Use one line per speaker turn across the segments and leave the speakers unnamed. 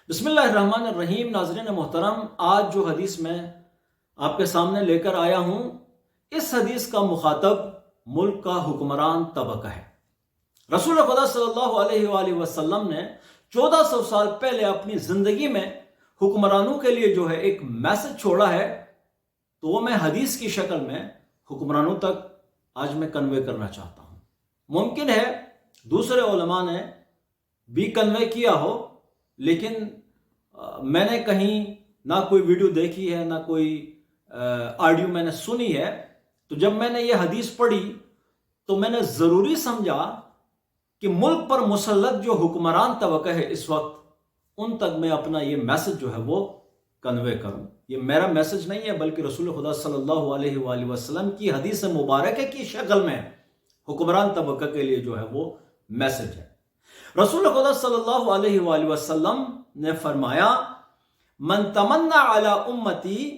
بسم اللہ الرحمن الرحیم۔ ناظرین محترم، آج جو حدیث میں آپ کے سامنے لے کر آیا ہوں، اس حدیث کا مخاطب ملک کا حکمران طبقہ ہے۔ رسول خدا صلی اللہ علیہ وآلہ وسلم نے 1400 سال پہلے اپنی زندگی میں حکمرانوں کے لیے جو ہے ایک میسج چھوڑا ہے، تو وہ میں حدیث کی شکل میں حکمرانوں تک آج میں کنوے کرنا چاہتا ہوں۔ ممکن ہے دوسرے علماء نے بھی کنوے کیا ہو، لیکن میں نے کہیں نہ کوئی ویڈیو دیکھی ہے نہ کوئی آڈیو میں نے سنی ہے۔ تو جب میں نے یہ حدیث پڑھی تو میں نے ضروری سمجھا کہ ملک پر مسلط جو حکمران طبقہ ہے اس وقت، ان تک میں اپنا یہ میسج جو ہے وہ کنوے کروں۔ یہ میرا میسج نہیں ہے، بلکہ رسول خدا صلی اللہ علیہ وآلہ وسلم کی حدیث مبارکہ کی شکل میں حکمران طبقہ کے لیے جو ہے وہ میسج ہے۔ رسول خدا صلی اللہ علیہ وآلہ وسلم نے فرمایا، من تمنا علی امتی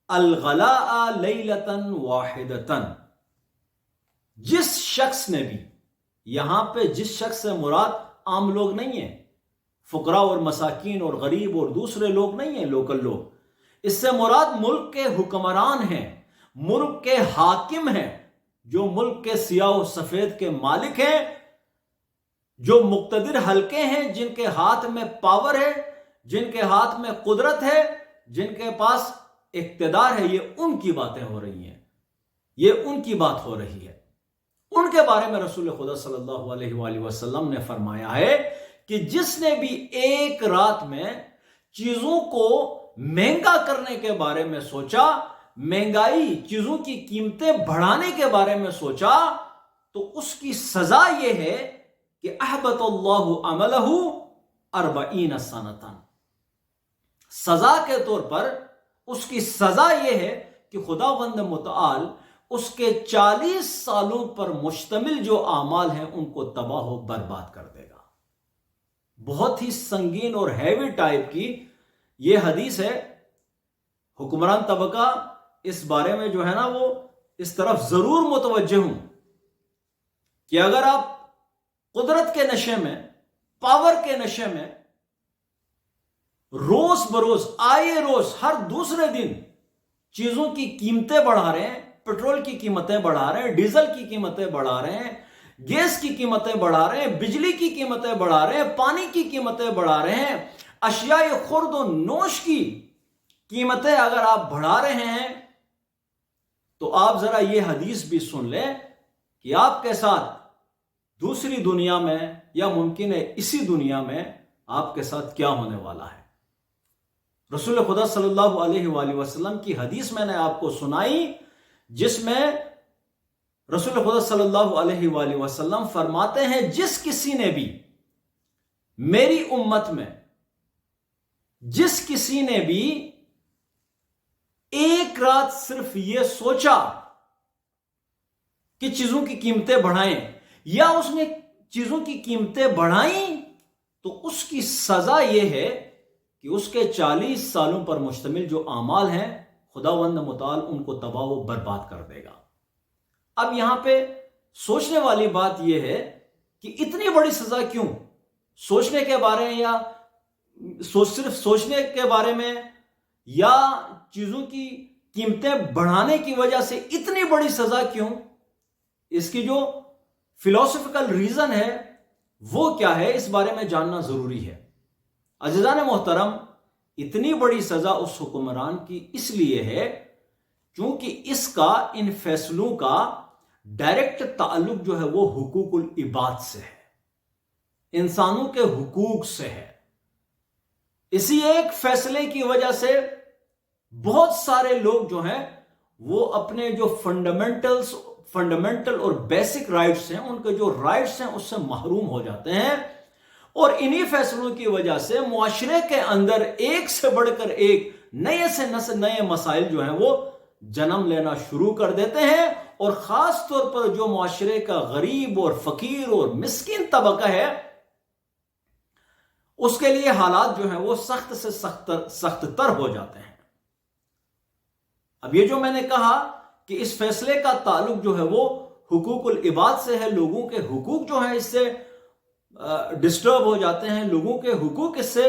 الغلاء لیلتا واحدتا، جس شخص نے بھی، یہاں پہ جس شخص سے مراد عام لوگ نہیں ہیں، فقراء اور مساکین اور غریب اور دوسرے لوگ نہیں ہیں، لوکل لوگ، اس سے مراد ملک کے حکمران ہیں، ملک کے حاکم ہیں، جو ملک کے سیاہ و سفید کے مالک ہیں، جو مقتدر حلقے ہیں، جن کے ہاتھ میں پاور ہے، جن کے ہاتھ میں قدرت ہے، جن کے پاس اقتدار ہے، یہ ان کی باتیں ہو رہی ہیں، یہ ان کی بات ہو رہی ہے۔ ان کے بارے میں رسول خدا صلی اللہ علیہ وآلہ وسلم نے فرمایا ہے کہ جس نے بھی ایک رات میں چیزوں کو مہنگا کرنے کے بارے میں سوچا، مہنگائی، چیزوں کی قیمتیں بڑھانے کے بارے میں سوچا، تو اس کی سزا یہ ہے کہ احبط اللہ عملہ 40 سنۃ، سزا کے طور پر اس کی سزا یہ ہے کہ خداوند متعال اس کے 40 سالوں پر مشتمل جو اعمال ہیں ان کو تباہ و برباد کر دے گا۔ بہت ہی سنگین اور ہیوی ٹائپ کی یہ حدیث ہے۔ حکمران طبقہ اس بارے میں جو ہے نا، وہ اس طرف ضرور متوجہ ہوں کہ اگر آپ قدرت کے نشے میں، پاور کے نشے میں روز بروز، آئے روز، ہر دوسرے دن چیزوں کی قیمتیں بڑھا رہے ہیں، پیٹرول کی قیمتیں بڑھا رہے ہیں، ڈیزل کی قیمتیں بڑھا رہے ہیں، گیس کی قیمتیں بڑھا رہے ہیں، بجلی کی قیمتیں بڑھا رہے ہیں، پانی کی قیمتیں بڑھا رہے ہیں، اشیاء خورد و نوش کی قیمتیں اگر آپ بڑھا رہے ہیں، تو آپ ذرا یہ حدیث بھی سن لیں کہ آپ کے ساتھ دوسری دنیا میں، یا ممکن ہے اسی دنیا میں، آپ کے ساتھ کیا ہونے والا ہے۔ رسول خدا صلی اللہ علیہ وآلہ وسلم کی حدیث میں نے آپ کو سنائی، جس میں رسول خدا صلی اللہ علیہ وآلہ وسلم فرماتے ہیں، جس کسی نے بھی میری امت میں، جس کسی نے بھی ایک رات صرف یہ سوچا کہ چیزوں کی قیمتیں بڑھائیں، یا اس نے چیزوں کی قیمتیں بڑھائیں، تو اس کی سزا یہ ہے کہ اس کے 40 سالوں پر مشتمل جو اعمال ہیں، خداوند متعال ان کو تباہ و برباد کر دے گا۔ اب یہاں پہ سوچنے والی بات یہ ہے کہ اتنی بڑی سزا کیوں؟ سوچنے کے بارے میں، یا صرف سوچنے کے بارے میں، یا چیزوں کی قیمتیں بڑھانے کی وجہ سے اتنی بڑی سزا کیوں؟ اس کی جو فلسفیکل ریزن ہے وہ کیا ہے، اس بارے میں جاننا ضروری ہے۔ عزیزان محترم، اتنی بڑی سزا اس حکمران کی اس لیے ہے کیونکہ اس کا، ان فیصلوں کا ڈائریکٹ تعلق جو ہے وہ حقوق العباد سے ہے، انسانوں کے حقوق سے ہے۔ اسی ایک فیصلے کی وجہ سے بہت سارے لوگ جو ہیں وہ اپنے جو فنڈامنٹل اور بیسک رائٹس ہیں، ان کے جو رائٹس ہیں اس سے محروم ہو جاتے ہیں، اور انہی فیصلوں کی وجہ سے معاشرے کے اندر ایک سے بڑھ کر ایک نئے سے نئے مسائل جو ہیں وہ جنم لینا شروع کر دیتے ہیں، اور خاص طور پر جو معاشرے کا غریب اور فقیر اور مسکین طبقہ ہے، اس کے لیے حالات جو ہیں وہ سخت سے سخت تر ہو جاتے ہیں۔ اب یہ جو میں نے کہا کہ اس فیصلے کا تعلق جو ہے وہ حقوق العباد سے ہے، لوگوں کے حقوق جو ہیں اس سے ڈسٹرب ہو جاتے ہیں، لوگوں کے حقوق اس سے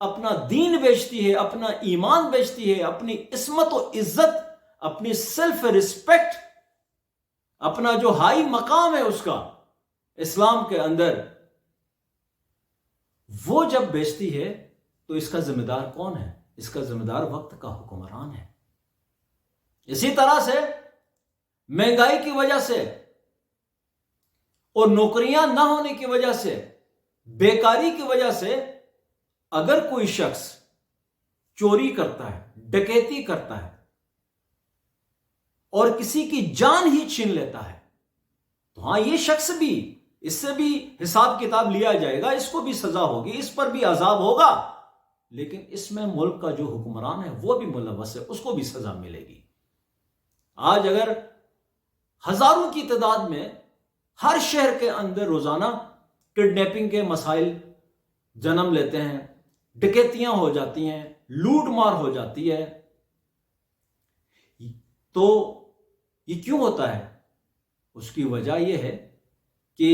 اپنا دین بیچتی ہے، اپنا ایمان بیچتی ہے، اپنی عصمت و عزت، اپنی سیلف ریسپیکٹ، اپنا جو ہائی مقام ہے اس کا اسلام کے اندر، وہ جب بیچتی ہے تو اس کا ذمہ دار کون ہے؟ اس کا ذمہ دار وقت کا حکمران ہے۔ اسی طرح سے مہنگائی کی وجہ سے اور نوکریاں نہ ہونے کی وجہ سے، بیکاری کی وجہ سے، اگر کوئی شخص چوری کرتا ہے، ڈکیتی کرتا ہے اور کسی کی جان ہی چھین لیتا ہے، تو ہاں یہ شخص بھی، اس سے بھی حساب کتاب لیا جائے گا، اس کو بھی سزا ہوگی، اس پر بھی عذاب ہوگا، لیکن اس میں ملک کا جو حکمران ہے وہ بھی ملوث ہے، اس کو بھی سزا ملے گی۔ آج اگر ہزاروں کی تعداد میں ہر شہر کے اندر روزانہ کڈنیپنگ کے مسائل جنم لیتے ہیں، ڈکیتیاں ہو جاتی ہیں، لوٹ مار ہو جاتی ہے، تو یہ کیوں ہوتا ہے؟ اس کی وجہ یہ ہے کہ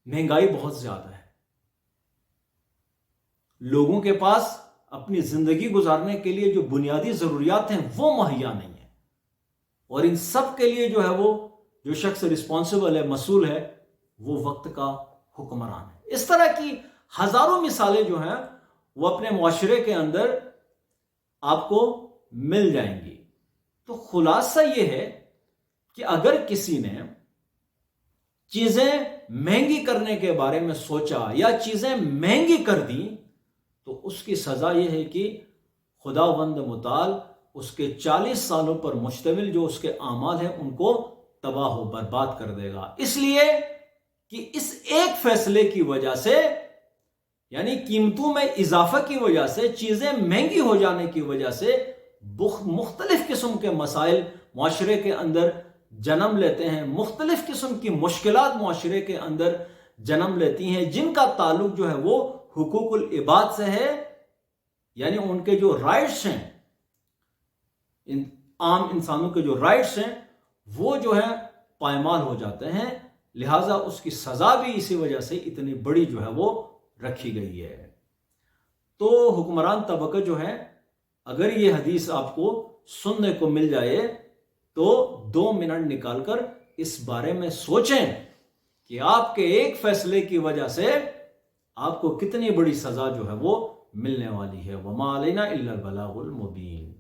مہنگائی بہت زیادہ ہے، لوگوں کے پاس اپنی زندگی گزارنے کے لیے جو بنیادی ضروریات ہیں وہ مہیا نہیں ہیں، اور ان سب کے لیے جو ہے وہ جو شخص رسپانسبل ہے، مسئول ہے، وہ وقت کا حکمران ہے۔ اس طرح کی ہزاروں مثالیں جو ہیں وہ اپنے معاشرے کے اندر آپ کو مل جائیں گی۔ تو خلاصہ یہ ہے کہ اگر کسی نے چیزیں مہنگی کرنے کے بارے میں سوچا یا چیزیں مہنگی کر دی تو اس کی سزا یہ ہے کہ خداوند متعال اس کے 40 سالوں پر مشتمل جو اس کے اعمال ہیں ان کو تباہ و برباد کر دے گا، اس لیے کہ اس ایک فیصلے کی وجہ سے، یعنی قیمتوں میں اضافہ کی وجہ سے، چیزیں مہنگی ہو جانے کی وجہ سے مختلف قسم کے مسائل معاشرے کے اندر جنم لیتے ہیں، مختلف قسم کی مشکلات معاشرے کے اندر جنم لیتی ہیں، جن کا تعلق جو ہے وہ حقوق العباد سے ہے، یعنی ان کے جو رائٹس ہیں، عام انسانوں کے جو رائٹس ہیں وہ جو ہے پائمال ہو جاتے ہیں، لہٰذا اس کی سزا بھی اسی وجہ سے اتنی بڑی جو ہے وہ رکھی گئی ہے۔ تو حکمران طبقہ جو ہے، اگر یہ حدیث آپ کو سننے کو مل جائے تو 2 منٹ نکال کر اس بارے میں سوچیں کہ آپ کے ایک فیصلے کی وجہ سے آپ کو کتنی بڑی سزا جو ہے وہ ملنے والی ہے۔ وَمَا عَلَيْنَا إِلَّا الْبَلَاغُ الْمُبِينُ۔